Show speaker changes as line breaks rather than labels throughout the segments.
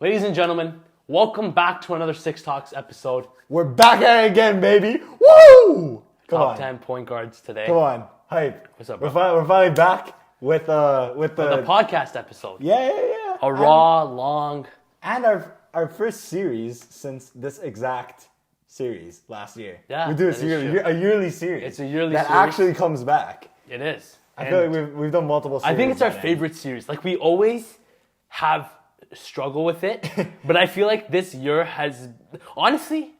Ladies and gentlemen, welcome back to another Six Talks episode.
We're back at it again, baby. Woo!
Top 10 point guards today.
Come on, hype.
What's up, bro?
We're finally back with the
podcast episode.
Yeah.
A raw, long,
and our first series since this exact series last year.
Yeah,
we do
that is true.
a yearly series.
It's a yearly
that
series.
actually comes back.
It is.
I feel like we've done multiple series.
I think it's our
by then.
favorite series. Like, we always have struggle with it, but I feel like this year has, honestly,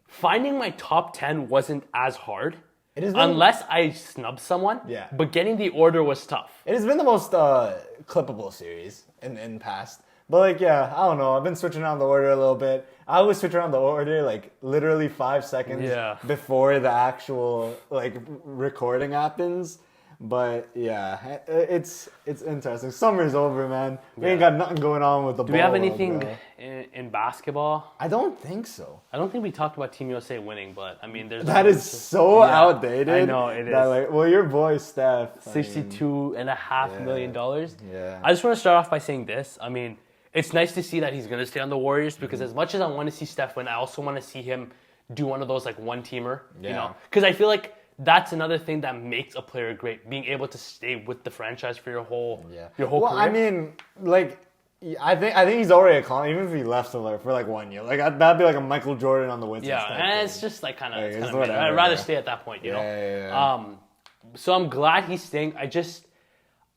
finding my top 10 wasn't as hard.
It has been,
unless I snubbed someone.
Yeah.
But getting the order was tough.
It has been the most clippable series in past. But like, yeah, I don't know. I've been switching around the order a little bit. I always switch around the order like literally 5 seconds before the actual like recording happens. But yeah, it's interesting. Summer's over, man. We ain't got nothing going on with the ball.
Do we have anything in basketball?
I don't think so.
I don't think we talked about Team USA winning, but I mean, there's
that is so outdated.
I know it is.
Like, well, your boy Steph,
$62.5 million.
Yeah.
I just want to start off by saying this. I mean, it's nice to see that he's going to stay on the Warriors because as much as I want to see Steph win, I also want to see him do one of those like one-teamer. You know, because I feel like that's another thing that makes a player great, being able to stay with the franchise for your whole career.
I mean, like, I think he's already a clown, even if he left for like 1 year. Like, that'd be like a Michael Jordan on the Wizards.
Yeah,
type
and
thing.
it's just like kind of.
Whatever,
I'd rather stay at that point, you know.
Yeah.
So I'm glad he's staying.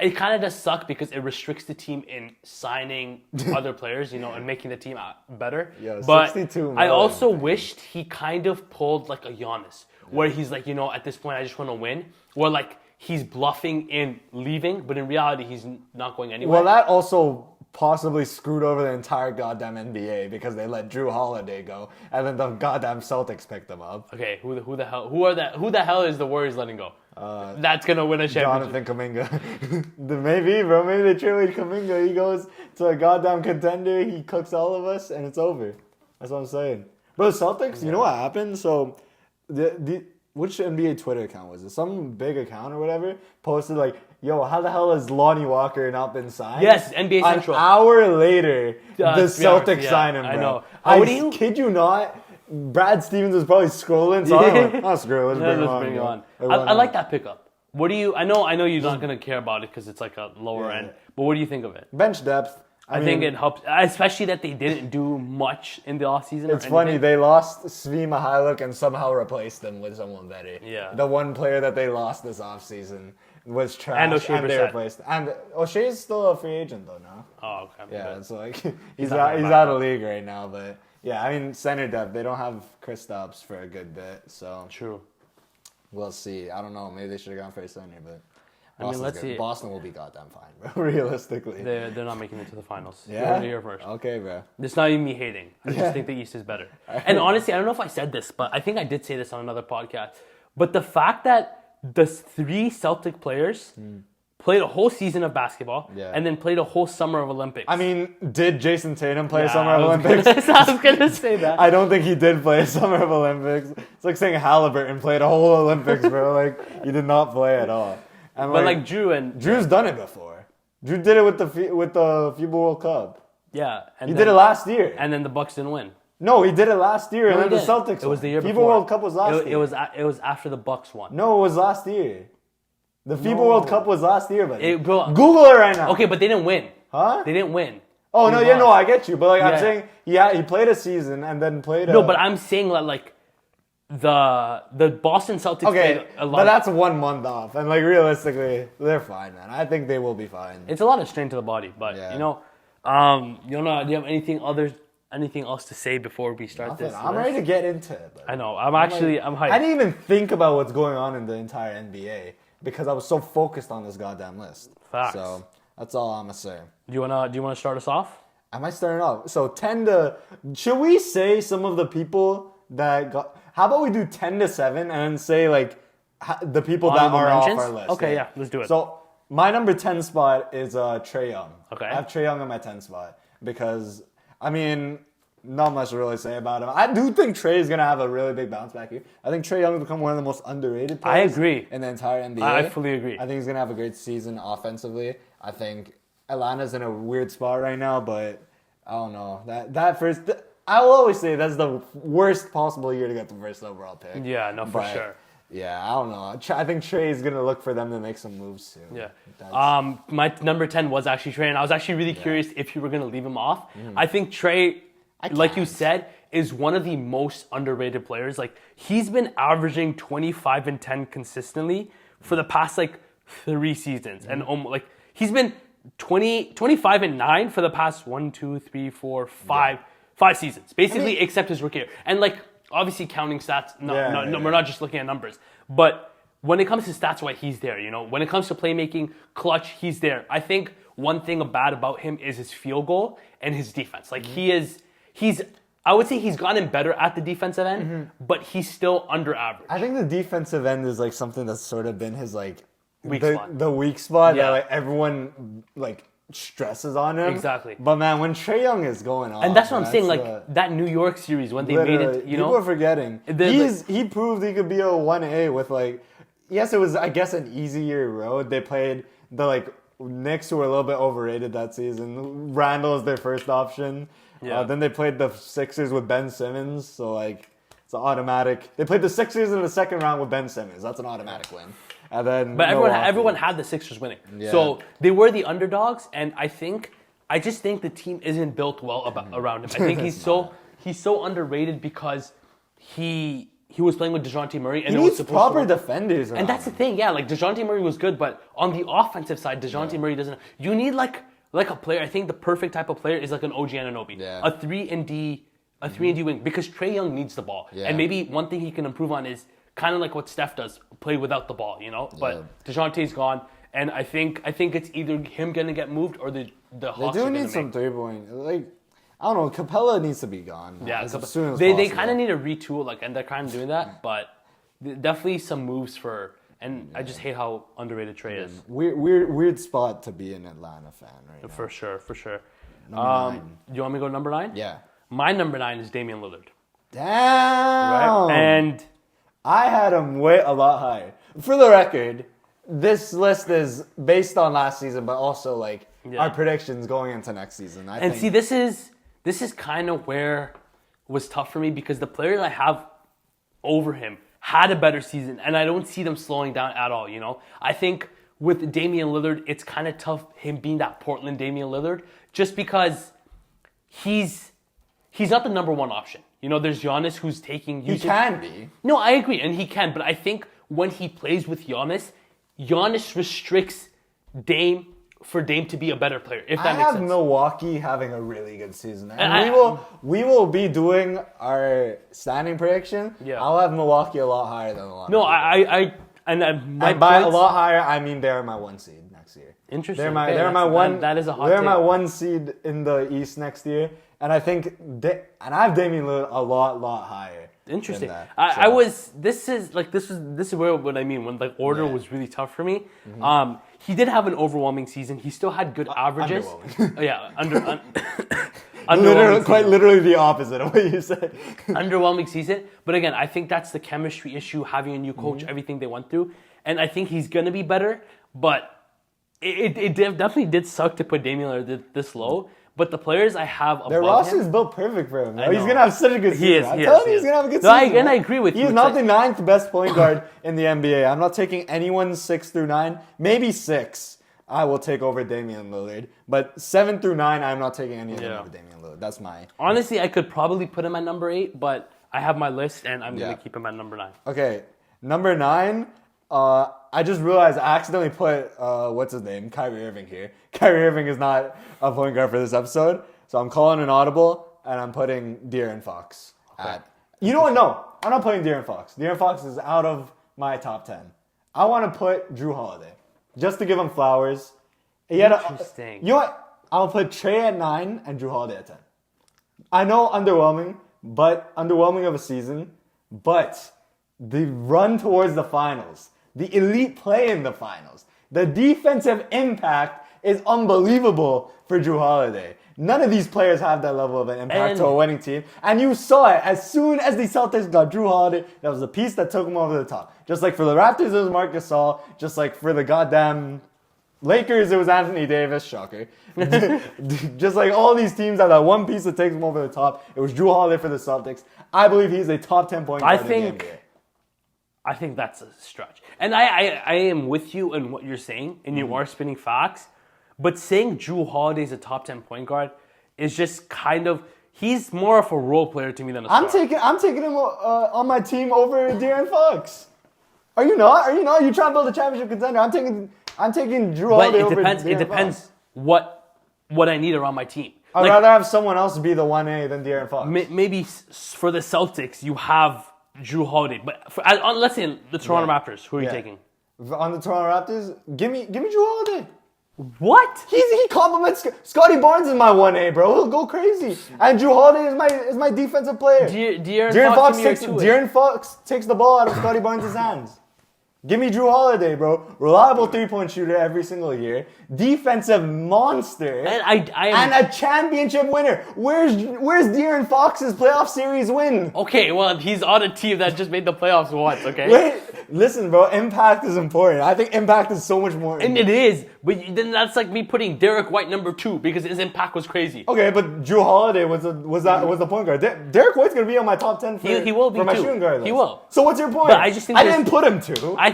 It kind of does suck because it restricts the team in signing other players, you know, and making the team better.
Yeah,
but
62 million.
I also wished he kind of pulled like a Giannis, where he's like, you know, at this point I just want to win, or like he's bluffing in leaving, but in reality he's not going anywhere.
Well, that also possibly screwed over the entire goddamn NBA because they let Drew Holiday go, and then the goddamn Celtics picked him up.
Okay, who the hell is the Warriors letting go? That's gonna win a championship.
Jonathan Kuminga. Maybe, bro. Maybe they trade Kuminga. He goes to a goddamn contender. He cooks all of us, and it's over. That's what I'm saying. Bro, Celtics. You know what happened? So, which NBA Twitter account was it? Some big account or whatever posted like, "Yo, how the hell has Lonnie Walker not been signed?"
Yes, NBA Central.
An hour later, the Celtics signed him. Bro.
I know.
I kid you not. Brad Stevens was probably scrolling. So I'm like, screw it. Let's bring him on.
I like that pickup. What do you? I know you're not gonna care about it because it's like a lower end. But what do you think of it?
Bench depth.
I think it helps, especially that they didn't do much in the offseason.
It's funny, they lost Svi Mihajlovic and somehow replaced them with someone better.
Yeah.
The one player that they lost this offseason was trash,
and O'Shea
they replaced. And O'Shea's still a free agent though now.
Oh, okay.
Yeah, it's like he's out of league right now, but yeah, I mean center depth. They don't have Kristaps for a good bit, so
true.
We'll see. I don't know. Maybe they should have gone for a center, but.
I mean, let's see.
Boston will be goddamn fine, bro. Realistically,
they're not making it to the finals.
Yeah,
you heard it here first.
Okay, bro.
It's not even me hating. I just think the East is better. And honestly, I don't know if I said this, but I think I did say this on another podcast. But the fact that the 3 Celtic players played a whole season of basketball and then played a whole summer of Olympics.
I mean, did Jason Tatum play a summer of Olympics?
I was gonna say that.
I don't think he did play a summer of Olympics. It's like saying Halliburton played a whole Olympics, bro. Like, he did not play at all. And
but like Drew's
done it before. Drew did it with the FIBA World Cup.
Yeah, and
he did it last year.
And then the Bucks didn't win.
No, he did it last year, and then the Celtics.
It was the year
FIBA
before.
World Cup was last year.
It was after the Bucks won.
No, it was last year. The FIBA World Cup was last year, buddy.
Bro,
Google it right now.
Okay, but they didn't win.
Huh?
They didn't win.
Oh no, yeah, no, I get you, but like I'm saying, he played a season and then played.
No, but I'm saying that like. The Boston Celtics played a lot.
But that's 1 month off, and like realistically, they're fine, man. I think they will be fine.
It's a lot of strain to the body, but you know, do you have anything else to say before we start this?
I'm ready to get into it. Buddy.
I know. I'm hyped.
I didn't even think about what's going on in the entire NBA because I was so focused on this goddamn list.
Facts.
So that's all I'm gonna say.
Do you wanna start us off?
Am I starting off? So 10 to. Should we say some of the people that got? How about we do 10 to 7 and then say like the people that are off our list?
Okay, yeah, let's do it.
So my number 10 spot is Trae Young.
Okay.
I have Trae Young on my 10 spot because I mean not much to really say about him. I do think Trae is gonna have a really big bounce back here. I think Trae Young will become one of the most underrated players.
I agree.
In the entire NBA.
I fully agree.
I think he's gonna have a great season offensively. I think Atlanta's in a weird spot right now, but I don't know. That first... I will always say that's the worst possible year to get the first overall pick.
Yeah, no, for sure.
Yeah, I don't know. I think Trey is going to look for them to make some moves soon.
Yeah. My number 10 was actually Trey, and I was actually really curious if you were going to leave him off. I think Trey, like you said, is one of the most underrated players. Like, he's been averaging 25 and 10 consistently for the past, 3 seasons. And he's been 25 and 9 for the past 5 seasons, basically, except his rookie year. And, obviously counting stats, we're not just looking at numbers. But when it comes to stats, he's there, When it comes to playmaking, clutch, he's there. I think one thing bad about him is his field goal and his defense. I would say he's gotten better at the defensive end, but he's still under average.
I think the defensive end is, something that's sort of been his,
weak spot.
The weak spot that, everyone, stresses on him.
Exactly.
But man, when Trae Young is going on,
and that's what I'm saying. That New York series when they made it,
people are forgetting. He proved he could be a 1A with yes, it was I guess an easier road. They played the Knicks, who were a little bit overrated that season. Randall is their first option. Yeah. Then they played the Sixers with Ben Simmons, so it's an automatic. They played the Sixers in the second round with Ben Simmons. That's an automatic win. And then,
but everyone had the Sixers winning, so they were the underdogs. And I just think the team isn't built well around him. I think he's so underrated because he was playing with DeJounte Murray, and
he needs proper defenders.
And that's the thing, DeJounte Murray was good, but on the offensive side, DeJounte Murray doesn't. You need like a player. I think the perfect type of player is like an OG Anunoby, a 3-and-D wing, because Trae Young needs the ball, and maybe one thing he can improve on is kind of like what Steph does, play without the ball, But DeJounte's gone, and I think it's either him going to get moved or the Hawks.
They do need some 3-point. I don't know. Capella needs to be gone.
Yeah,
as soon as possible.
They kind of need to retool, and they're kind of doing that, but definitely some moves for. And I just hate how underrated Trae is.
Weird spot to be an Atlanta fan right now.
For sure.
Number 9.
You want me to go number 9?
Yeah.
My number 9 is Damian Lillard.
Damn.
Right? And
I had him a lot higher. For the record, this list is based on last season, but also our predictions going into next season.
See, this is kind of where it was tough for me because the players I have over him had a better season, and I don't see them slowing down at all, I think with Damian Lillard, it's kind of tough him being that Portland Damian Lillard just because he's not the number one option. There's Giannis who's taking usage.
He can be.
No, I agree, and he can, but I think when he plays with Giannis restricts Dame for Dame to be a better player, if that makes sense.
I have Milwaukee having a really good season. And we will be doing our standing prediction. Yeah. I'll have Milwaukee a lot higher than a lot.
No,
and by a lot higher, I mean they're my 1 seed next year.
Interesting.
They're my one.
That is a hot
They're
take.
my 1 seed in the East next year, and I think I have Damian Lillard a lot higher.
Interesting.
That,
This is what I mean when order was really tough for me. Mm-hmm. He did have an overwhelming season. He still had good averages.
Literally the opposite of what you said.
Underwhelming season, but again, I think that's the chemistry issue, having a new coach, everything they went through, and I think he's gonna be better. But it definitely did suck to put Damian Lillard this low. But the players I have above
their roster is built perfect for him. He's going to have such a good season. I'm telling you, he's going to have a good season.
And I agree with you.
He's not the 9th best point guard in the NBA. I'm not taking anyone 6 through 9. Maybe 6 I will take over Damian Lillard. But 7 through 9, I'm not taking any of them over Damian Lillard. That's my...
Honestly, I could probably put him at number 8, but I have my list, and I'm going to keep him at number 9.
Okay, number 9... I just realized I accidentally put, what's his name? Kyrie Irving here. Kyrie Irving is not a point guard for this episode. So I'm calling an audible, and I'm putting De'Aaron Fox at... You know what? No, I'm not putting De'Aaron Fox. De'Aaron Fox is out of my top 10. I want to put Drew Holiday, just to give him flowers.
Interesting.
You know what? I'll put Trae at 9 and Drew Holiday at 10. I know underwhelming of a season, but the run towards the finals... The elite play in the finals. The defensive impact is unbelievable for Drew Holiday. None of these players have that level of an impact to a winning team. And you saw it as soon as the Celtics got Drew Holiday. That was the piece that took them over the top. Just like for the Raptors, it was Marc Gasol. Just like for the goddamn Lakers, it was Anthony Davis. Shocker. Just like all these teams have that one piece that takes them over the top. It was Drew Holiday for the Celtics. I believe he's a top 10 point guard in the NBA.
I think that's a stretch. And I am with you in what you're saying, and you are spinning facts. But saying Drew Holiday is a top 10 point guard is just kind of... He's more of a role player to me than a star.
I'm taking him on my team over De'Aaron Fox. Are you not? Are you not? You trying to build a championship contender? I'm taking Drew Holiday over De'Aaron Fox.
It depends what I need around my team.
I'd rather have someone else be the 1A than De'Aaron Fox.
Maybe for the Celtics, you have Drew Holiday. But let's say the Toronto Raptors, who are you taking?
On the Toronto Raptors, give me Drew Holiday.
What?
He compliments Scotty Barnes is my 1A, bro. He'll go crazy. And Drew Holiday is my defensive player. De'Aaron Fox takes the ball out of Scotty Barnes' hands. Give me Drew Holiday, bro. Reliable 3-point shooter every single year. Defensive monster. And a championship winner. Where's De'Aaron Fox's playoff series win?
Okay, well, he's on a team that just made the playoffs once, okay?
Wait, listen, bro. Impact is important. I think impact is so much more important.
And it is. But then that's like me putting Derek White number 2 because his impact was crazy.
Okay, but Drew Holiday was the point guard. Derek White's going to be on my top 10
he will be
for my
too.
shooting guard list.
He will.
So what's your point?
But I just think
I didn't put him 2.
I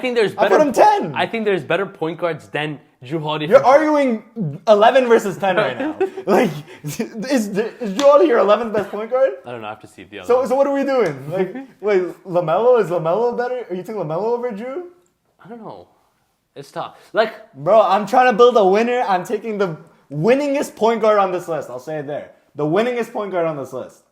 put him 10. I think there's better point guards than Drew Holiday.
You're arguing 11 versus 10 right now. Like, is Drew Holiday your 11th best point guard?
I don't know. I have to see the other.
So what are we doing? Like, wait, LaMelo? Is LaMelo better? Are you taking LaMelo over Drew?
I don't know. It's tough. Like,
bro, I'm trying to build a winner. I'm taking the winningest point guard on this list. I'll say it there. The winningest point guard on this list.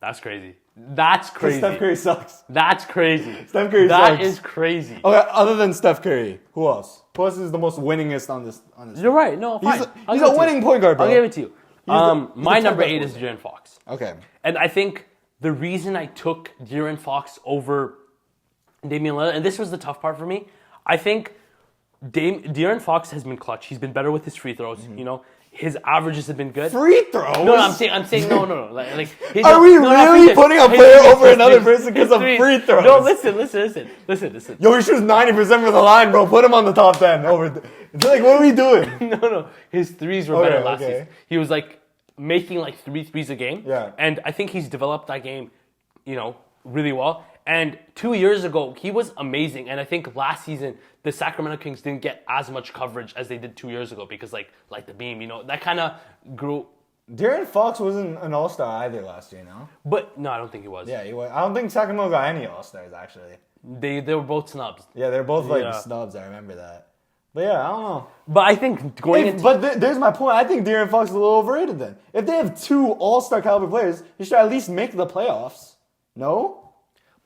That's crazy. That's crazy.
Steph Curry sucks.
That's crazy.
Steph Curry sucks.
That is crazy.
Okay, other than Steph Curry, who else? Who else is the most winningest on this?
You're right. No, fine.
He's a winning point guard, bro.
I'll give it to you. My number 8 is De'Aaron Fox.
Okay.
And I think the reason I took De'Aaron Fox over Damian Lillard, and this was the tough part for me, I think De'Aaron Fox has been clutch. He's been better with his free throws. You know, his averages have been good.
Free throws?
No, I'm saying no. Like
are we really putting a player over another person because of free throws?
No, listen.
Yo, he shoots 90% from the line, bro. Put him on the top 10. Like, what are we doing?
No. His threes were better last season. He was like making like 3 threes a game.
Yeah.
And I think he's developed that game, you know, really well. And 2 years ago, he was amazing. And I think last season, the Sacramento Kings didn't get as much coverage as they did 2 years ago because, like the beam, you know, that kind of grew.
De'Aaron Fox wasn't an all-star either last year, no?
But, no, I don't think he was.
Yeah, he was. I don't think Sacramento got any all-stars, actually.
They were both snubs.
Yeah, they're both, snubs. I remember that. But, yeah, I don't know.
But I think
there's my point. I think De'Aaron Fox is a little overrated then. If they have 2 all-star caliber players, he should at least make the playoffs. No?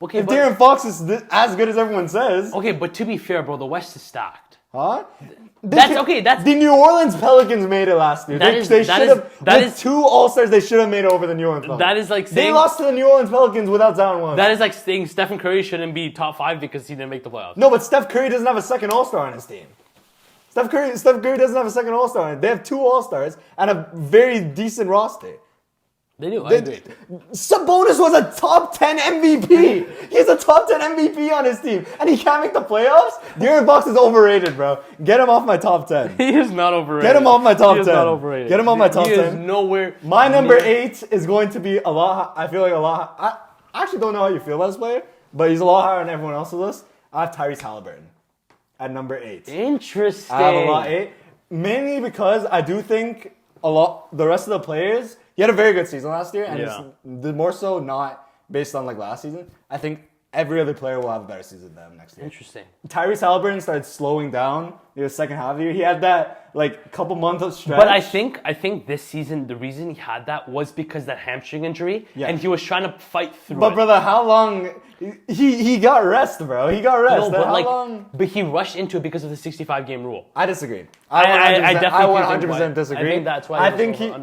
Okay, if De'Aaron Fox is as good as everyone says.
Okay, but to be fair, bro, the West is stacked.
Huh?
That's
the New Orleans Pelicans made it last year. They should have. That is 2 All-Stars. They should have made it over the New Orleans Pelicans.
That is like saying
they lost to the New Orleans Pelicans without Zion Williamson.
That is like saying Stephen Curry shouldn't be top 5 because he didn't make the playoffs.
No, but Steph Curry doesn't have a second All-Star on his team. Steph Curry doesn't have a second All-Star on it. They have 2 All-Stars and a very decent roster.
They do. I agree.
Sabonis was a top 10 MVP. He has a top 10 MVP on his team, and he can't make the playoffs? De'Aaron Fox is overrated, bro. Get him off my top 10.
He is not overrated.
Get him off my top 10.
He is not overrated.
Get him off my top 10.
He is nowhere.
My number 8 is going to be a lot. I feel like a lot. I actually don't know how you feel about this player, but he's a lot higher on everyone else's list. I have Tyrese Halliburton at number 8.
Interesting.
I have a lot 8. Mainly because I do think the rest of the players. He had a very good season last year, and it's more so not based on like last season. I think every other player will have a better season than them next year.
Interesting.
Tyrese Halliburton started slowing down in the second half of the year. He had that like couple months of stretch.
But I think this season the reason he had that was because that hamstring injury, and he was trying to fight through.
But brother, how long? He got rest, bro. He got rest.
No, but
how long?
But he rushed into it because of the 65-game rule.
I disagree.
I definitely
100% disagree.
I think that's why.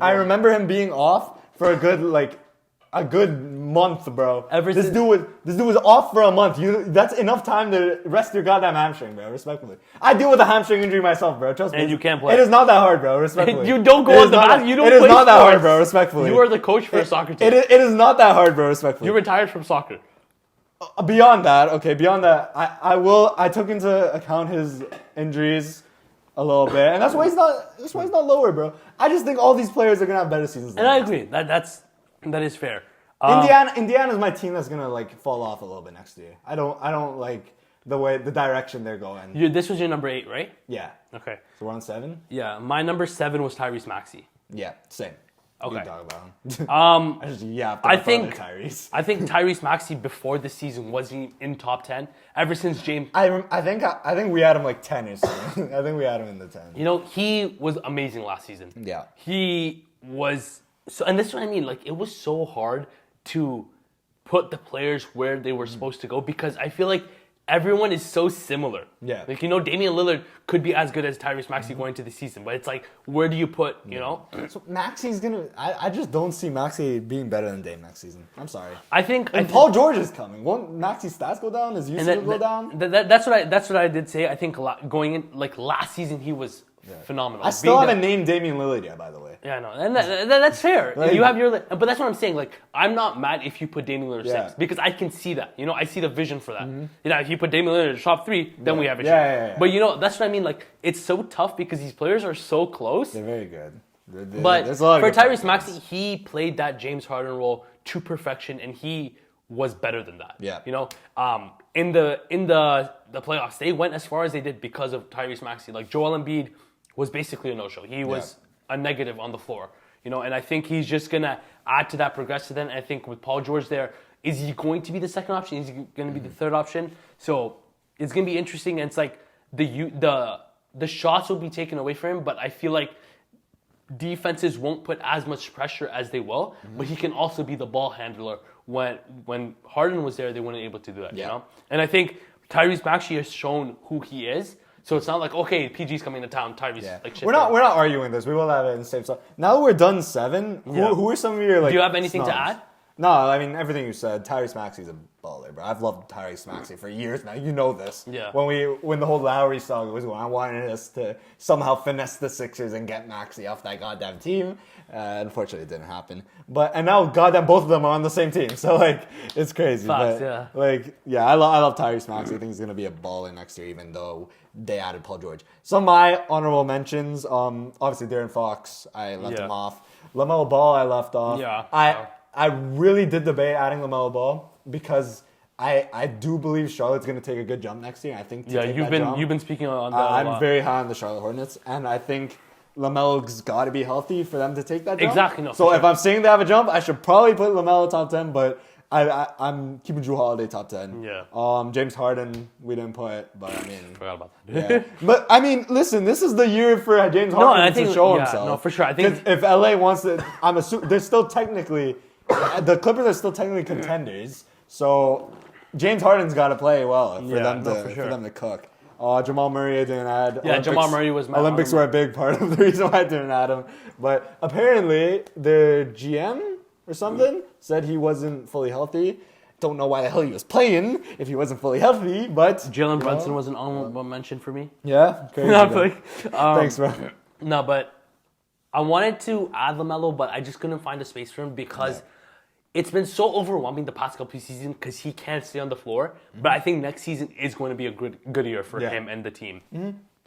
I remember him being off for a good month, bro. This dude was off for a month. That's enough time to rest your goddamn hamstring, bro. Respectfully, I deal with a hamstring injury myself, bro. Trust me.
And you can't play.
It is not that hard, bro. Respectfully,
you don't go on the back. You don't. It
is not that hard, bro. Respectfully,
you are the coach for a soccer team.
It is not that hard, bro. Respectfully,
you retired from soccer.
Beyond that, I took into account his injuries. a little bit, and that's why he's not lower, bro. I just think all these players are gonna have better seasons.
And I agree. That is fair.
Indiana's my team that's gonna like fall off a little bit next year. I don't like the direction they're going.
This was your number 8, right?
Yeah.
Okay.
So we're on 7?
Yeah. My number 7 was Tyrese Maxey.
Yeah, same.
Okay.
You talk about him. I think
Tyrese Maxey before the season wasn't in top 10 ever since James.
I think we had him like 10 or something. I think we had him in the 10.
You know, he was amazing last season.
Yeah.
He was so, and this is what I mean. Like, it was so hard to put the players where they were supposed to go because I feel like everyone is so similar.
Yeah.
Like, you know, Damian Lillard could be as good as Tyrese Maxey going into the season, but it's like, where do you put, you know?
So Maxey's gonna. I just don't see Maxey being better than Dame next season. I'm sorry.
And
Paul George is coming. Won't Maxey's stats go down? His usage will go down?
That's what I did say. I think going in like last season he was phenomenal.
I still haven't named Damian Lillard yet, by the way.
Yeah, I know, and that's fair.
Like,
you have but that's what I'm saying. Like, I'm not mad if you put Damian Lillard 6 because I can see that. You know, I see the vision for that. You know, if you put Damian Lillard in top 3, then we have a chance. But you know, that's what I mean. Like, it's so tough because these players are so close.
They're very good.
But for Tyrese Maxey, he played that James Harden role to perfection, and he was better than that.
Yeah.
You know, in the playoffs, they went as far as they did because of Tyrese Maxey. Like, Joel Embiid was basically a no-show. He was a negative on the floor, you know, and I think he's just going to add to that progressive then. I think with Paul George there, is he going to be the second option? Is he going to be the third option? So it's going to be interesting, and it's like the shots will be taken away from him, but I feel like defenses won't put as much pressure as they will, but he can also be the ball handler. When Harden was there, they weren't able to do that, you know? And I think Tyrese Maxey has shown who he is. So it's not like, okay, PG's coming to town, Tyrese. Like,
we're not arguing this. We will have it in the same stuff. Now that we're done 7, who are some of your like?
Do you have anything to add?
No, I mean everything you said. Tyrese Maxey's a baller, bro. I've loved Tyrese Maxey for years now. You know this.
Yeah.
When the whole Lowry saga was going, I wanted us to somehow finesse the Sixers and get Maxey off that goddamn team. Unfortunately, it didn't happen. And now, goddamn, both of them are on the same team. So like, it's crazy.
Facts,
I love Tyrese Maxey. I think he's gonna be a baller next year, even though they added Paul George. Some of my honorable mentions, obviously De'Aaron Fox, I left him off. LaMelo Ball, I left off.
Yeah.
I really did debate adding LaMelo Ball because I do believe Charlotte's going to take a good jump next year. I think
you've been speaking on that.
I'm very high on the Charlotte Hornets, and I think LaMelo's got to be healthy for them to take that jump.
Exactly. No,
so if I'm saying they have a jump, I should probably put LaMelo top 10, but I'm keeping Drew Holiday top 10.
Yeah.
James Harden, we didn't put, but I mean...
Forgot about that.
But, I mean, listen, this is the year for James Harden to show himself.
No, for sure. I think
if LA wants to... I'm assuming... They're still technically... the Clippers are still technically contenders, so James Harden's got to play well for them to cook. Jamal Murray I didn't add.
Jamal Murray was my
Olympics were a big part of the reason why I didn't add him. But apparently their GM or something said he wasn't fully healthy. Don't know why the hell he was playing if he wasn't fully healthy, but...
Jalen Brunson was an honorable mention for me.
Yeah? Crazy. Thanks, bro.
No, but I wanted to add LaMelo, but I just couldn't find a space for him because it's been so overwhelming the past couple of seasons because he can't stay on the floor. But I think next season is going to be a good year for him and the team.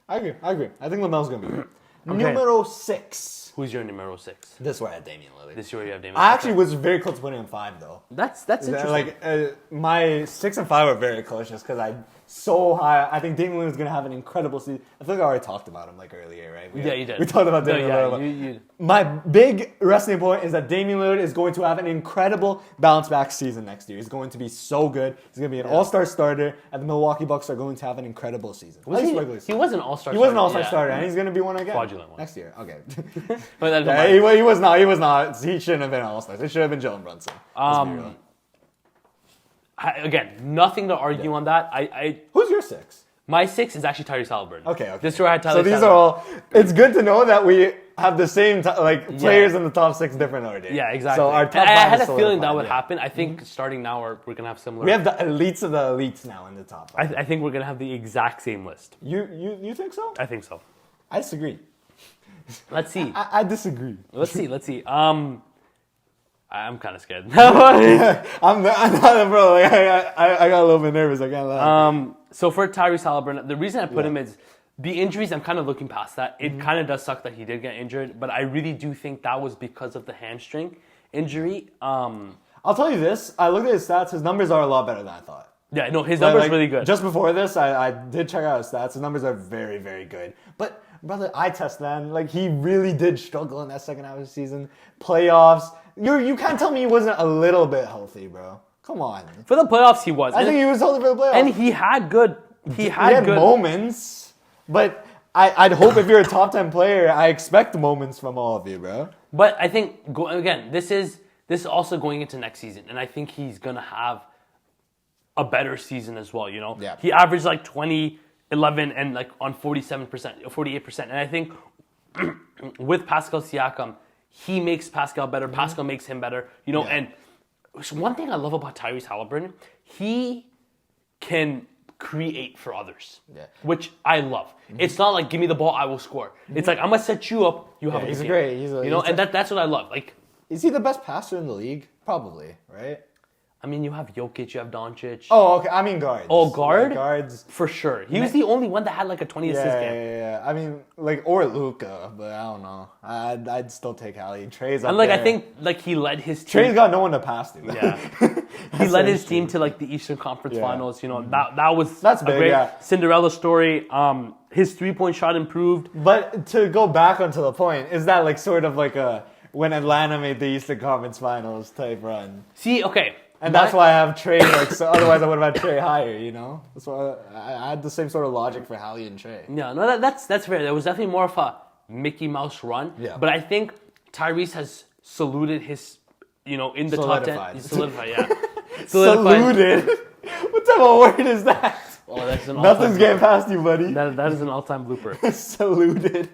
I agree. I think LaMelo's going to be good. Okay. Numero 6.
Who's your numero 6?
This is where I had Damian Lillard.
This is where you have Damian.
I actually was very close to putting him 5, though.
That's interesting.
Like my 6 and 5 are very close, just because I so high. I think Damian Lillard's gonna have an incredible season. I think I already talked about him like earlier, right?
You did.
We talked about Damian Lillard. My big wrestling point is that Damian Lillard is going to have an incredible bounce back season next year. He's going to be so good. He's going to be an all-star starter, and the Milwaukee Bucks are going to have an incredible season.
He was an all-star.
He was an all-star starter, and he's going to be one again.
Fraudulent one.
Next year. Okay.
He
was not. He was not. He shouldn't have been an all-star. It should have been Jalen Brunson.
Again, nothing to argue on that.
Who's your 6?
My 6 is actually Tyrese Halliburton.
Okay.
This is where I had Tyrese
Halliburton. So these are all... It's good to know that we have the same players in the top 6 different order.
Yeah, exactly.
So our top
I had a
five
feeling that would happen. I think starting now we're going to have similar...
We have the elites of the elites now in the top 5.
I think we're going to have the exact same list.
You think so?
I think so.
I disagree.
Let's see.
I disagree.
Let's see. I'm kind of scared.
I'm not, bro. Like, I got a little bit nervous. I can't lie.
So for Tyrese Halliburton, the reason I put him is The injuries, I'm kind of looking past that. It kind of does suck that he did get injured, but I really do think that was because of the hamstring injury.
I'll tell you this. I looked at his stats. His numbers are a lot better than I thought.
Yeah, no, his numbers really good.
Just before this, I did check out his stats. His numbers are very, very good. But, brother, eye test, man. Like, he really did struggle in that second half of the season. Playoffs. You can't tell me he wasn't a little bit healthy, bro. Come on.
For the playoffs, he was.
I think he was healthy for the playoffs.
And he had good. He had good
moments. But I'd hope if you're a top 10 player, I expect moments from all of you, bro.
But I think, again, this is also going into next season. And I think he's going to have a better season as well, you know?
Yeah.
He averaged like 20, 11, and like on 47%, 48%. And I think with Pascal Siakam, he makes Pascal better. Pascal makes him better, you know? And one thing I love about Tyrese Halliburton, he can create for others, which I love. It's not like, give me the ball, I will score. It's like, I'm going to set you up, you have a
he's
game.
great.
And that's what I love. Like,
is he the best passer in the league? Probably, right?
I mean, you have Jokic, you have Doncic.
Oh, okay. I mean guards.
Oh, guard?
Like guards.
For sure. He was the only one that had like a 20 assist game.
Yeah. I mean, like, or Luka, but I don't know. I'd still take Hallie. Trey's up
And like,
there.
I think like he led his team.
Trey's got no one to pass to.
Yeah. He led his team to like the Eastern Conference Finals. You know,
that's
a
big,
great Cinderella story. His 3-point shot improved.
But to go back onto the point, is that like sort of like a when Atlanta made the Eastern Conference Finals type run?
See, okay.
And that's why I have Trey, like, so otherwise I would have had Trey higher, you know? That's why I had the same sort of logic for Hallie and Trey.
Yeah, no, that's fair. There was definitely more of a Mickey Mouse run. Yeah. But I think Tyrese has saluted his, you know, in the top 10. He's solidified, yeah.
Saluted? What type of word is that?
Oh, that's an
Nothing's getting past you, buddy.
That is an all-time blooper.
Saluted.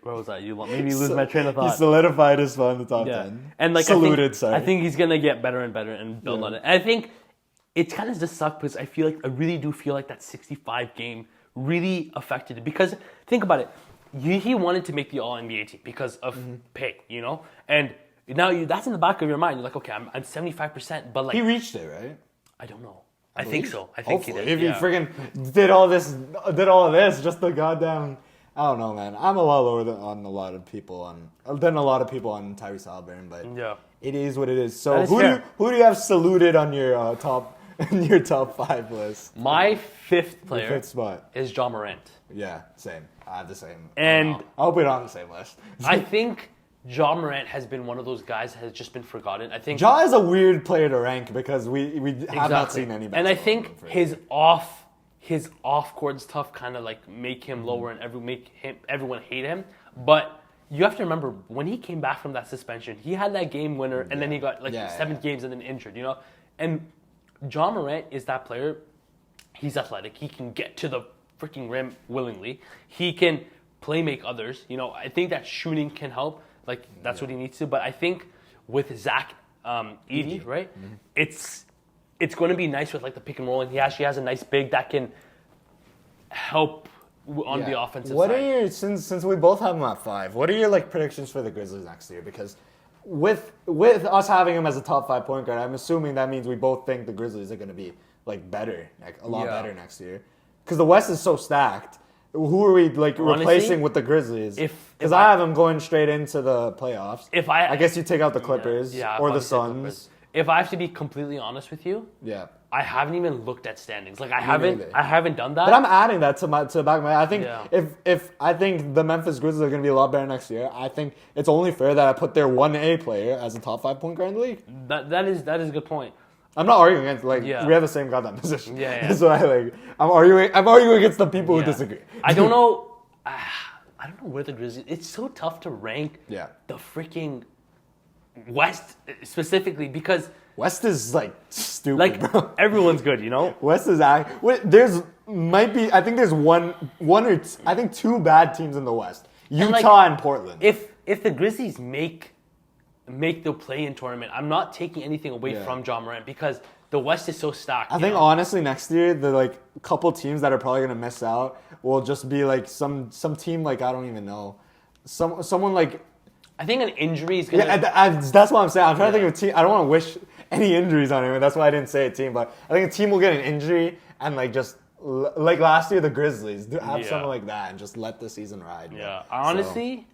Where was that? You made me lose my train of thought.
He solidified his spot in the top 10.
And like
saluted,
I think he's gonna get better and better and build on it. And I think it's kind of just sucked because I really do feel like that 65 game really affected it. Because think about it, he wanted to make the All NBA team because of pay, you know, and now that's in the back of your mind. You're like, okay, I'm 75%, but like
he reached it, right?
I don't know. I think so. I think
hopefully.
he did.
If he friggin' did all this, just the goddamn. I don't know, man. I'm a lot lower than a lot of people on Tyrese Halliburton, but it is what it is. So who do you have saluted on your top 5 list?
My fifth player
fifth spot
is Ja Morant.
Yeah, same. I have the same.
And
I'll put it on the same list.
I think Ja Morant has been one of those guys that has just been forgotten. I think
Ja is a weird player to rank because we have not seen any basketball.
And I think his off-court stuff kind of like make him lower and everyone hate him. But you have to remember, when he came back from that suspension, he had that game winner, and then he got like 7 games and then injured, you know? And Ja Morant is that player. He's athletic. He can get to the freaking rim willingly. He can play make others. You know, I think that shooting can help. Like, that's what he needs to. But I think with Zach Edey, right, it's going to be nice with like the pick and roll, and he actually has a nice big that can help on the offensive
what
side.
Are your since we both have him at 5? What are your like predictions for the Grizzlies next year? Because with us having him as a top 5 point guard, I'm assuming that means we both think the Grizzlies are going to be like better, like a lot better next year. Because the West is so stacked. Who are we like replacing with the Grizzlies? Because I have them going straight into the playoffs. I guess you take out the Clippers or the Suns.
If I have to be completely honest with you, I haven't even looked at standings. Like I haven't done that.
But I'm adding that to the back of my. I think if I think the Memphis Grizzlies are going to be a lot better next year, I think it's only fair that I put their 1A player as a top 5 point guard in the league.
That is a good point.
I'm not arguing against we have the same goddamn position.
Yeah.
So I'm arguing against the people who disagree.
I don't know. I don't know where the Grizzlies. It's so tough to rank the freaking West specifically because
West is like stupid.
Like
bro.
Everyone's good, you know.
West is I think there's one or I think 2 bad teams in the West. Utah and Portland.
If the Grizzlies make the play-in tournament, I'm not taking anything away from Ja Morant because the West is so stacked.
I think honestly next year the like couple teams that are probably gonna miss out will just be like some team like I don't even know, someone like.
I think an injury is gonna.
That's what I'm saying. I'm trying to think of a team. I don't want to wish any injuries on him. That's why I didn't say a team. But I think a team will get an injury and like just like last year, the Grizzlies. Have someone like that and just let the season ride.
Yeah. Honestly,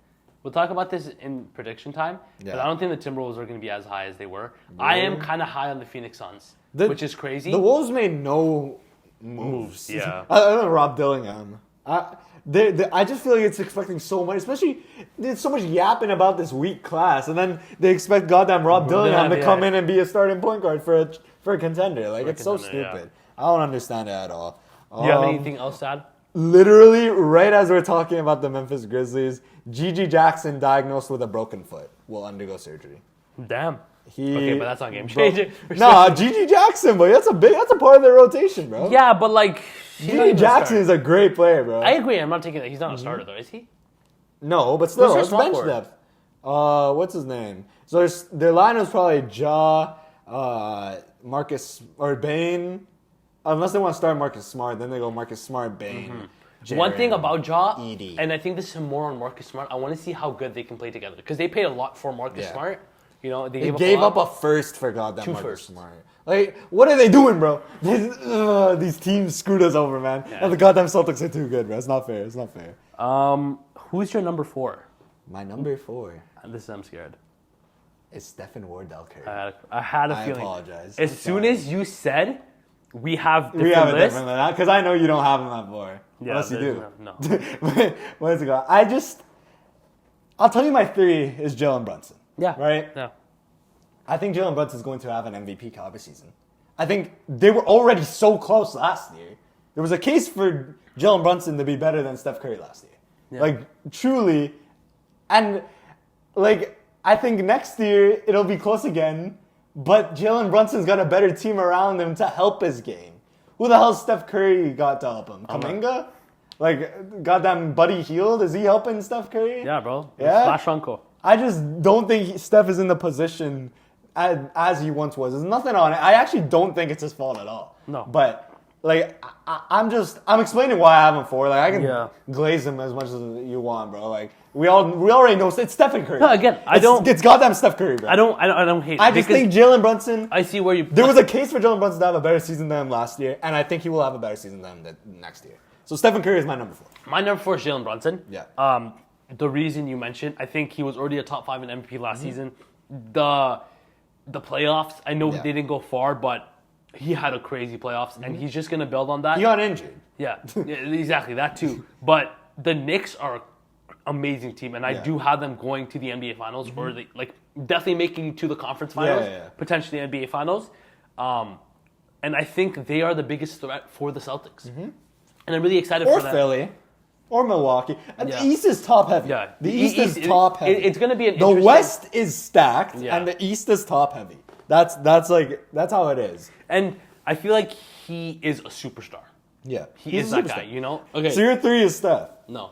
we'll talk about this in prediction time, but I don't think the Timberwolves are going to be as high as they were. Yeah. I am kind of high on the Phoenix Suns, which is crazy.
The Wolves made no moves.
Yeah.
Other than Rob Dillingham. I just feel like it's expecting so much, especially there's so much yapping about this weak class, and then they expect goddamn Rob Dillingham to come in and be a starting point guard for a contender. Like, it's so stupid. I don't understand it at all.
Do you have anything else to add?
Literally, right as we're talking about the Memphis Grizzlies, Gigi Jackson, diagnosed with a broken foot, will undergo surgery.
Damn. Okay, but that's not game changing.
Nah, Gigi Jackson, boy, that's a part of their rotation, bro.
Yeah, but like
Gigi Jackson is a great player, bro.
I agree. I'm not taking that. He's not a starter though, is he?
No, but still, it's bench depth. What's his name? So their line was probably Marcus or Bane. Unless they want to start Marcus Smart, then they go Marcus Smart, Bane.
One thing about Ja,
Edie.
and I think this is more on Marcus Smart, I want to see how good they can play together. Because they paid a lot for Marcus Smart. You know, they
gave up a first for goddamn Marcus Smart. Like, what are they doing, bro? These teams screwed us over, man. Yeah. And the goddamn Celtics are too good, bro. It's not fair. It's not fair.
Who's your number 4?
My number 4.
I'm scared.
It's Stephen Wardell Curry.
I had a feeling.
I apologize.
As soon as you said we have
different lists, different than that, because I know you don't have him at 4. Yeah, unless you do.
No.
Where's it go? I'll tell you my 3 is Jalen Brunson.
Yeah.
Right?
Yeah.
I think Jalen Brunson is going to have an MVP caliber season. I think they were already so close last year. There was a case for Jalen Brunson to be better than Steph Curry last year. Yeah. Like, truly. And, like, I think next year it'll be close again, but Jalen Brunson's got a better team around him to help his game. Who the hell Steph Curry got to help him? Kuminga? Like, goddamn Buddy Hield? Is he helping Steph Curry?
Yeah, bro.
Yeah?
Splash Uncle.
I just don't think Steph is in the position as he once was. There's nothing on it. I actually don't think it's his fault at all.
No.
But, like, I'm explaining why I have him 4. Like, I can glaze him as much as you want, bro. Like, we already know it's Stephen Curry.
No, again, it's goddamn Steph Curry, bro. I don't hate it.
I just think Jalen Brunson.
I see where you.
There was a case for Jalen Brunson to have a better season than him last year, and I think he will have a better season than him next year. So Stephen Curry is my number 4.
My number 4 is Jalen Brunson.
Yeah.
The reason you mentioned, I think he was already a top 5 in MVP last season. The playoffs, I know they didn't go far, but he had a crazy playoffs, and he's just going to build on that.
He got injured.
Yeah, exactly, that too. But the Knicks are an amazing team, and I do have them going to the NBA Finals, or definitely making to the conference finals, potentially the NBA Finals. And I think they are the biggest threat for the Celtics. And I'm really excited for that.
Or Philly. Or Milwaukee. The East is top heavy.
Yeah.
The East is top heavy.
It's going to be
The West is stacked, and the East is top heavy. That's how it is.
And I feel like he is a superstar.
Yeah.
He is that guy, you know?
Okay. So your 3 is Steph?
No,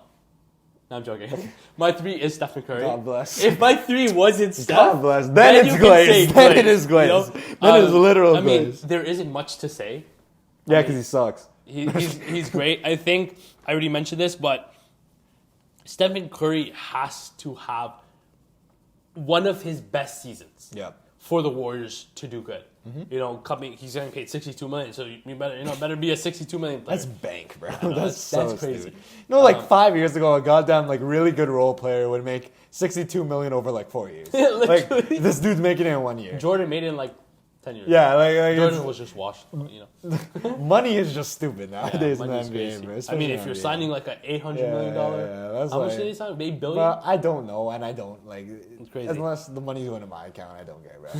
I'm joking. My 3 is Stephen Curry.
God bless.
If my 3 wasn't Steph,
God bless. Then it's glazed. Then it is glazed. You know? Then it's literal glazed.
I mean, there isn't much to say.
Yeah, because he sucks.
He's great. I think I already mentioned this, but Stephen Curry has to have one of his best seasons for the Warriors to do good. You know, he's getting paid $62 million, so you better be a $62 million player.
That's bank, bro. That's crazy.
Stupid.
You know, 5 years ago, a goddamn really good role player would make $62 million over 4 years. This dude's making it in 1 year.
Jordan made it in 10 years.
Yeah,
Jordan was just washed. You
know, money is just stupid nowadays in the NBA, bro.
I mean, if you're signing an $800 million,
that's
how much did he sign? $8 billion?
Well, I don't know, and I don't
It's crazy.
Unless the money's going to my account, I don't care, bro.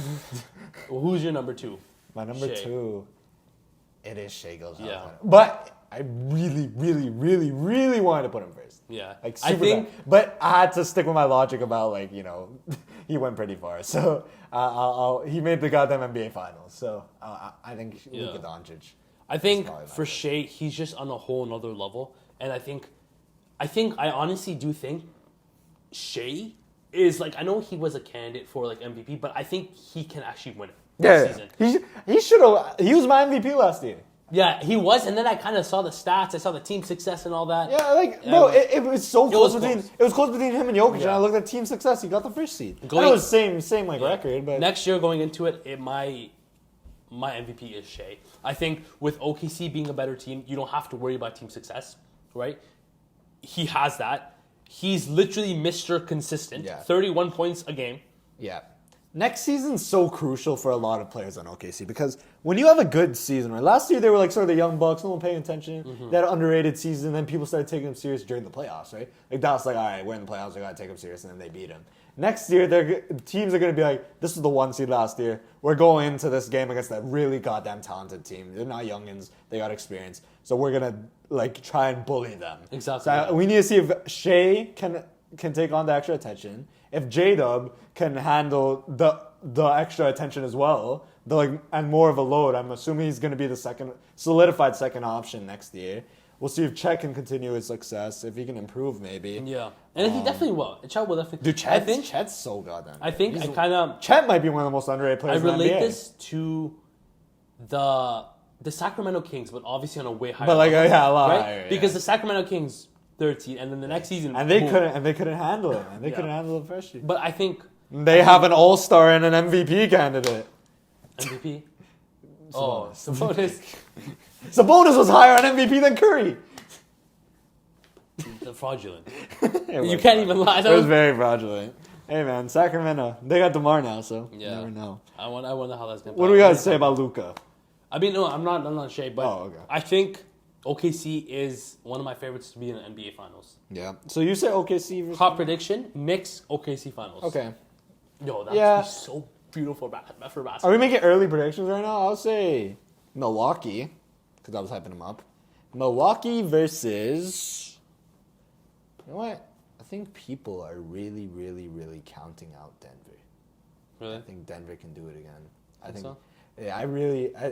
Well, who's your number 2?
My number 2, it is Shai Gilgeous-Alexander.
Yeah.
But I really, really, really, really wanted to put him first.
Yeah.
Super bad. But I had to stick with my logic about, he went pretty far. So he made the goddamn NBA Finals. So I think Luka Doncic.
I think for Shai, he's just on a whole nother level. And I honestly do think Shai is, I know he was a candidate for, MVP, but I think he can actually win it. Season.
He should have. He was my MVP last year.
Yeah, he was, and then I kind of saw the stats. I saw the team success and all that.
Yeah, it was so close between. It was close between him and Jokic, and I looked at team success. He got the first seed. It was same record, but
next year going into it, it might my MVP is Shea. I think with OKC being a better team, you don't have to worry about team success, right? He has that. He's literally Mr. Consistent.
Yeah.
31 points a game.
Yeah. Next season's so crucial for a lot of players on OKC because when you have a good season, right? Last year they were like sort of the young bucks, no one paying attention. They had an underrated season, then people started taking them serious during the playoffs, right? Like Dallas, like, all right, we're in the playoffs, we gotta take them serious, and then they beat them. Next year, teams are gonna be like, this was the 1 seed last year. We're going into this game against that really goddamn talented team. They're not youngins, they got experience, so we're gonna like try and bully them.
Exactly.
So we need to see if Shea can take on the extra attention. If J-Dub can handle the extra attention as well, and more of a load. I'm assuming he's going to be the solidified second option next year. We'll see if Chet can continue his success, if he can improve maybe.
Yeah, and he definitely will. Chet will definitely.
Dude, Chet's so goddamn.
I think I kind of.
Chet might be one of the most underrated players.
I relate
in the NBA.
this to the Sacramento Kings, but obviously on a way higher.
But like,
level,
yeah, a lot
right?
higher. Yeah.
Because the Sacramento Kings 13, and then the next season,
and they
boom.
couldn't handle it, man. They couldn't handle the pressure.
But I think
they have an all-star and an MVP candidate.
MVP.
Sabonis. Sabonis was higher on MVP than Curry.
The fraudulent. You can't even lie.
It was very fraudulent. Hey man, Sacramento. They got DeMar now, so you never know.
I wonder how that's gonna.
What do we got to say about Luka?
I mean, no, I'm not Shea, but
okay.
I think OKC is one of my favorites to be in the NBA Finals.
Yeah. So you say OKC versus...
Hot prediction: Knicks OKC Finals.
Okay.
Yo, that would be so beautiful for basketball.
Are we making early predictions right now? I'll say Milwaukee, because I was hyping them up. Milwaukee versus... You know what? I think people are really, really, really counting out Denver.
Really?
I think Denver can do it again. I think
so?
Yeah,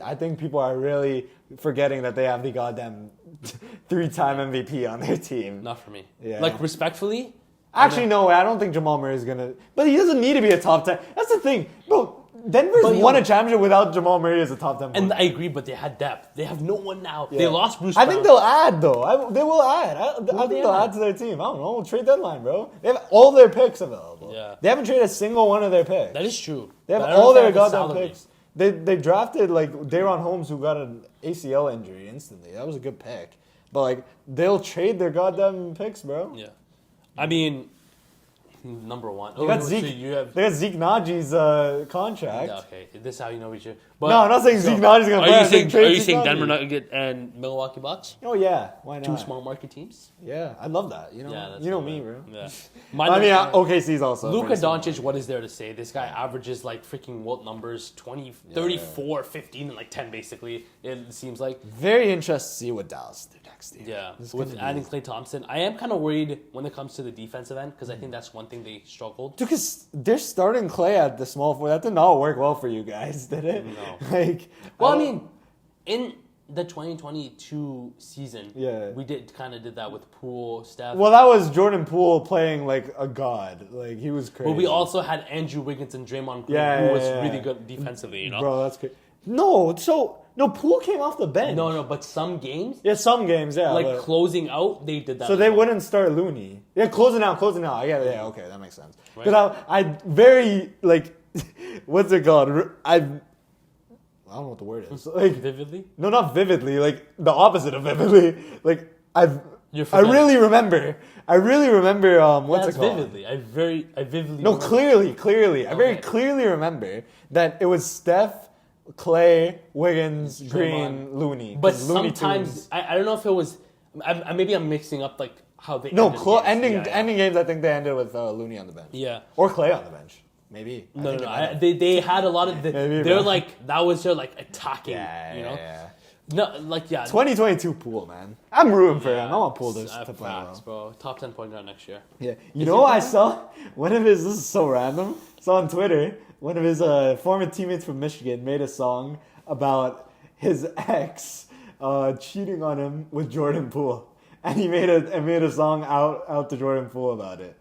I think people are really forgetting that they have the goddamn 3-time MVP on their team.
Not for me.
Yeah.
Like, respectfully...
Actually, no way. I don't think Jamal Murray is going to... But he doesn't need to be a top 10. That's the thing. Bro, Denver's won a championship without Jamal Murray as a top 10 player.
And I agree, but they had depth. They have no one now.
Yeah.
They lost Bruce Brown.
I think they'll add, though. They will add. I think they'll add to their team. I don't know. Trade deadline, bro. They have all their picks available.
Yeah.
They haven't traded a single one of their picks.
That is true.
They have all their goddamn picks. They drafted, like, Daron Holmes, who got an ACL injury instantly. That was a good pick. But, like, they'll trade their goddamn picks, bro.
Yeah. I mean... Number one.
They got Zeke Najee's contract.
Yeah, okay, this is how you know each other.
No, I'm not saying Zeke Najee's going to play.
Are you saying Denver Nuggets and Milwaukee Bucks?
Oh, yeah. Why not?
Two small market teams?
Yeah, I love that. You know me, bro.
Yeah.
OKC's also.
Luka Doncic, what is there to say? This guy averages like freaking Wilt numbers, 34, 15, and like 10 basically, it seems like.
Very interested to see what Dallas do next year.
Yeah, with adding Klay Thompson. I am kind of worried when it comes to the defensive end because I think that's one thing they struggled.
Dude, because they're starting Klay at the small forward. That did not work well for you guys, did it?
No. I mean, in the 2022 season, we did that with Poole, Steph.
Well, that was Jordan Poole playing like a god. Like, he was crazy.
But we also had Andrew Wiggins and Draymond Green, who was really good defensively, you know?
Bro, that's crazy. No, Poole came off the bench.
No, but some games.
Yeah, some games, yeah.
Like closing out, they did that.
So they wouldn't start Looney. Yeah, closing out. Yeah, okay, that makes sense. Because I very, like, what's it called? I don't know what the word is. Like,
vividly?
No, not vividly. Like, the opposite of vividly. Like, I really remember. What's it called?
Vividly. I vividly.
No,
remember.
clearly. I very clearly remember that it was Steph, Klay, Wiggins, Green, Looney.
But sometimes I don't know if it was. Maybe I'm mixing up like how they.
Ending games. I think they ended with Looney on the bench.
Yeah.
Or Klay on the bench. Maybe.
No. They had a lot of. They're like that was their like attacking.
Yeah,
you know.
Yeah.
No, like
2022 Poole, man. I'm rooting for him. I want Poole to play well.
Bro. Top 10 point guard next year.
Yeah. You know what I saw? One of his. This is so random. Saw on Twitter. One of his former teammates from Michigan made a song about his ex cheating on him with Jordan Poole, and he made a song out to Jordan Poole about it.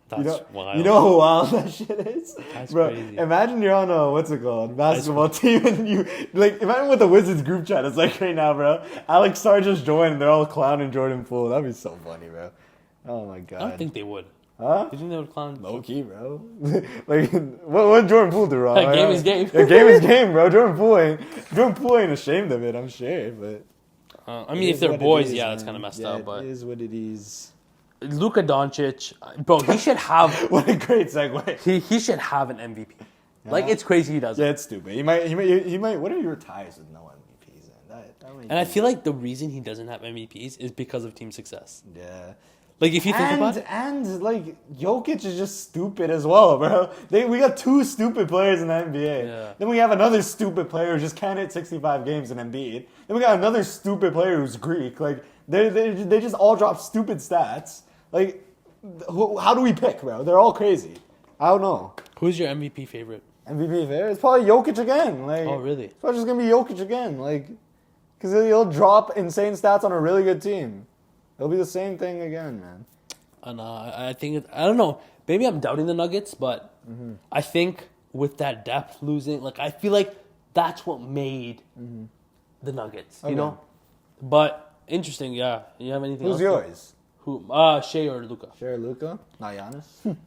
That's wild.
You know how wild that shit is?
That's
bro,
crazy.
Imagine you're on a basketball team and you imagine what the Wizards group chat is like right now, bro. Alex Sarr just joined and they're all clowning Jordan Poole. That'd be so funny, bro. Oh my god.
I don't think they would.
Huh?
You think they would clown?
Low key, bro. Like, what did Jordan Poole do wrong?
Game is game.
Yeah, game is game, bro. Jordan Poole ain't ashamed of it, I'm sure. But
I mean, if they're boys, that's kind of messed up. But
it is what it is.
Luka Doncic, bro, he should have.
What a great segue.
He should have an MVP. Yeah. Like, it's crazy he doesn't.
Yeah, it's stupid. He might. What if he retires with no MVPs?
And I feel like the reason he doesn't have MVPs is because of team success.
Yeah.
Like, if you think about it.
And, like, Jokic is just stupid as well, bro. We got 2 stupid players in the NBA.
Yeah.
Then we have another stupid player who just can't hit 65 games in Embiid. Then we got another stupid player who's Greek. Like, they just all drop stupid stats. Like, how do we pick, bro? They're all crazy. I don't know.
Who's your MVP favorite?
MVP favorite? It's probably Jokic again. Like,
oh, really?
It's probably just going to be Jokic again. Like, because he'll drop insane stats on a really good team. It'll be the same thing again, man.
And I think I don't know. Maybe I'm doubting the Nuggets, but I think with that depth losing, like I feel like that's what made the Nuggets. You know, but interesting. Yeah, you have anything?
Who's
else?
Yours?
Who? Shea or Luka?
Shea or Luka? Not Giannis.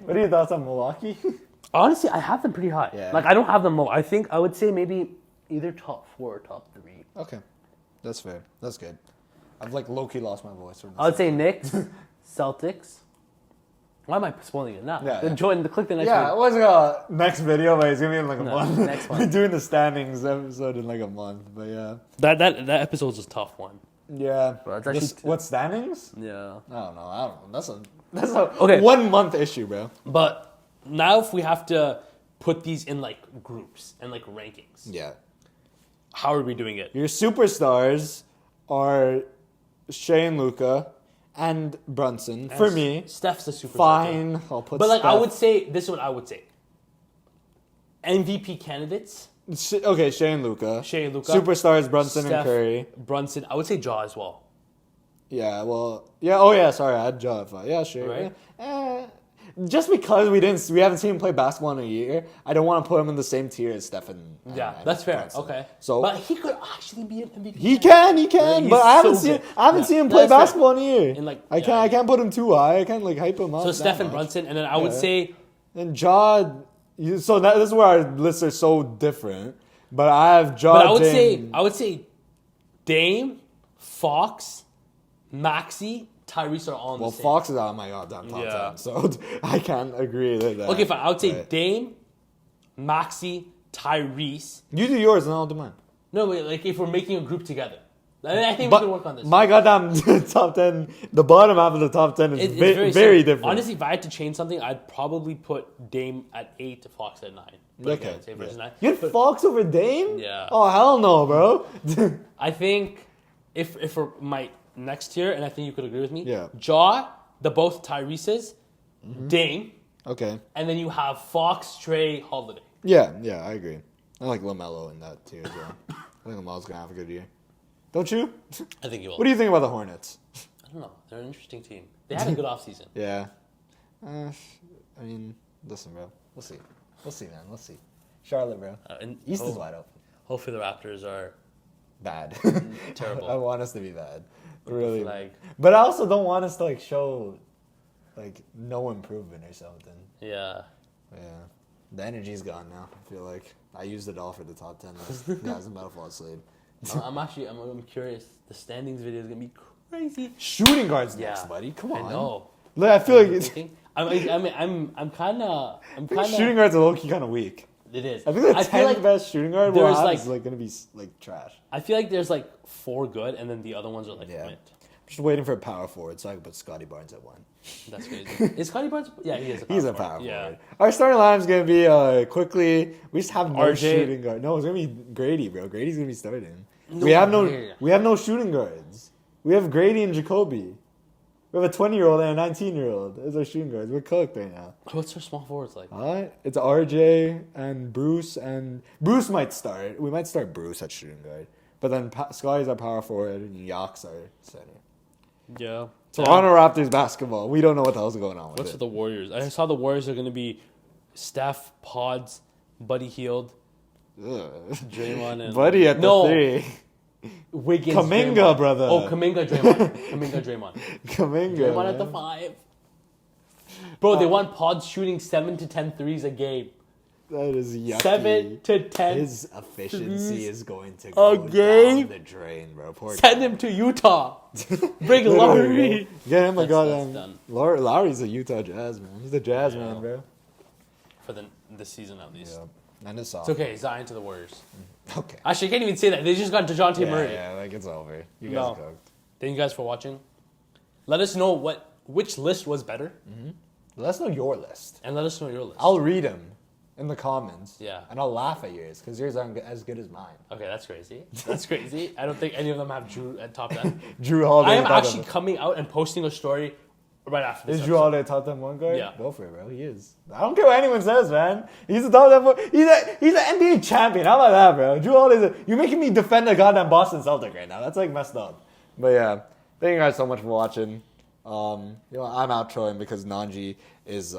What are your thoughts on Milwaukee?
Honestly, I have them pretty high.
Yeah.
Like I don't have them low. I think I would say maybe either top 4 or top 3.
Okay, that's fair. That's good. I've like low-key lost my voice.
I would say Knicks, Celtics. Why am I spoiling it now?
Yeah.
Click the next
Yeah,
video.
what's the next video? But it's gonna be in like a month.
Next one.
We're doing the standings episode in like a month, but yeah.
That episode's a tough one.
Yeah.
Bro, it's
What standings?
Yeah.
I don't know. That's a
Okay.
1 month issue, bro.
But now if we have to put these in like groups and like rankings,
Yeah.
how are we doing it?
Your superstars are Shea and Luka and Brunson. For me,
Steph's a superstar.
fine. I'll put.
But like I
Steph.
would say, this is what I would say. MVP candidates.
Okay, Shea and Luka. Superstars Brunson
Steph,
and Curry.
Brunson. I would say Ja as well.
Yeah, well, yeah. Oh yeah, sorry, I had Ja. Yeah, sure.
Right.
Just because we haven't seen him play basketball in a year, I don't want to put him in the same tier as Steph and
That's fair.
Brunson.
Okay.
So,
but he could actually be an MVP.
He can.
He's
But I haven't
so
seen
good.
him play
That's fair.
basketball in a year.
And like,
I can't put him too high. I can't like hype him up.
So
that
Steph and
much.
Brunson, and then I would say
And Ja. So this is where our lists are so different. But I have Ja.
But
Dame.
I would say Dame, Fox, Maxey, Tyrese are all in the same.
Fox is out of my goddamn top 10, so I can't agree with that.
Okay, fine. I would say
Right.
Dame, Maxey, Tyrese.
You do yours and I'll do mine.
No, wait, like if we're making a group together. I think we can work on this.
My goddamn top 10, the bottom half of the top 10 is
It's
very
similar.
different.
Honestly, if I had to change something, I'd probably put Dame at 8, Fox at 9. But
Okay.
again, say versus 9.
You had Fox over Dame?
Yeah.
Oh, hell no, bro.
I think if for my next tier, and I think you could agree with me,
Yeah.
Ja, the both Tyrese's, Dame,
Okay.
and then you have Fox, Trey, Holiday.
Yeah, I agree. I like LaMelo in that tier as well. I think LaMelo's going to have a good year. Don't you?
I think you will.
What do you think about the Hornets?
I don't know. They're an interesting team. They had a good offseason.
Yeah. I mean, listen, bro. We'll see. We'll see, man. We'll see. Charlotte, bro. East is wide open.
Hopefully the Raptors are
Bad.
terrible.
I want us to be bad. Really.
Like,
But I also don't want us to, like, show, like, no improvement or something.
yeah.
Yeah. The energy's gone now, I feel like. I used it all for the top 10 list. Guys, I'm about to fall asleep.
I'm curious. The standings video is going to be crazy.
Shooting guards next, buddy. Come on.
I know.
Look, I feel like it's...
I'm kind of.
Shooting guards are low-key kind of weak.
It is.
I think the 10th best shooting guard we'll have is like going to be like trash.
I feel like there's like 4 good, and then the other ones are like mint.
Just waiting for a power forward so I can put Scotty Barnes at 1.
That's crazy. Is Scotty Barnes? Yeah, he is.
He's a power
yeah.
forward. Our starting line is going to be quickly. We just have no
RJ.
shooting guard. No, it's going to be Grady, bro. Grady's going to be starting.
No
we have
way.
no shooting guards. We have Grady and Jacoby. We have a 20-year-old and a 19-year-old as our shooting guards. We're cooked right now.
What's our small forwards like?
It's RJ and Bruce might start. We might start Bruce at shooting guard. But then Scotty's our power forward and Yak's our center.
Yeah.
Toronto Raptors basketball. We don't know what the hell's going on with
What's
it.
with the Warriors? I saw the Warriors are going to be Steph, Pods, Buddy Hield, Draymond, and...
Buddy at the 3.
Wiggins,
Kuminga,
Draymond.
brother.
Oh, Kuminga, Draymond. Kuminga, Draymond.
Kuminga.
Draymond at the 5. Bro, they want Pods shooting 7 to 10 threes a game.
That is yucky.
7 to 10.
His efficiency is going to go down the drain, bro.
Send him to Utah. Bring Lowry.
Get him a goddamn. Lowry's a Utah Jazz man. He's a Jazz man, bro.
For this season at least.
Yeah. And it's
It's okay. Zion to the Warriors.
Okay.
Actually, I can't even say that. They just got DeJounte Murray.
Yeah, like it's over. You guys cooked.
Thank you guys for watching. Let us know which list was better.
Mm-hmm. Let us know your list.
And let us know your list.
I'll read them in the comments.
Yeah.
And I'll laugh at yours because yours aren't as good as mine.
Okay, that's crazy. That's crazy. I don't think any of them have Drew at top 10.
Drew Holiday.
I am actually coming out and posting a story right after this.
Is Drew Holiday a top 10 one guard?
Yeah.
Go for it, bro. He is. I don't care what anyone says, man. He's a top 10 one. He's an NBA champion. How about that, bro? Drew Holiday. You're making me defend the goddamn Boston Celtic right now. That's like messed up. But yeah, thank you guys so much for watching. I'm outroing because Nanji is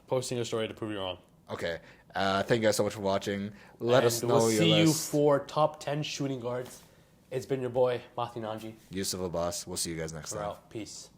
posting a story to prove you wrong.
Okay. Thank you guys so much for watching. Let us know your list.
We'll see you for top 10 shooting guards. It's been your boy, Mahdi and
Yousuf Abbas. We'll see you guys next time.
Peace.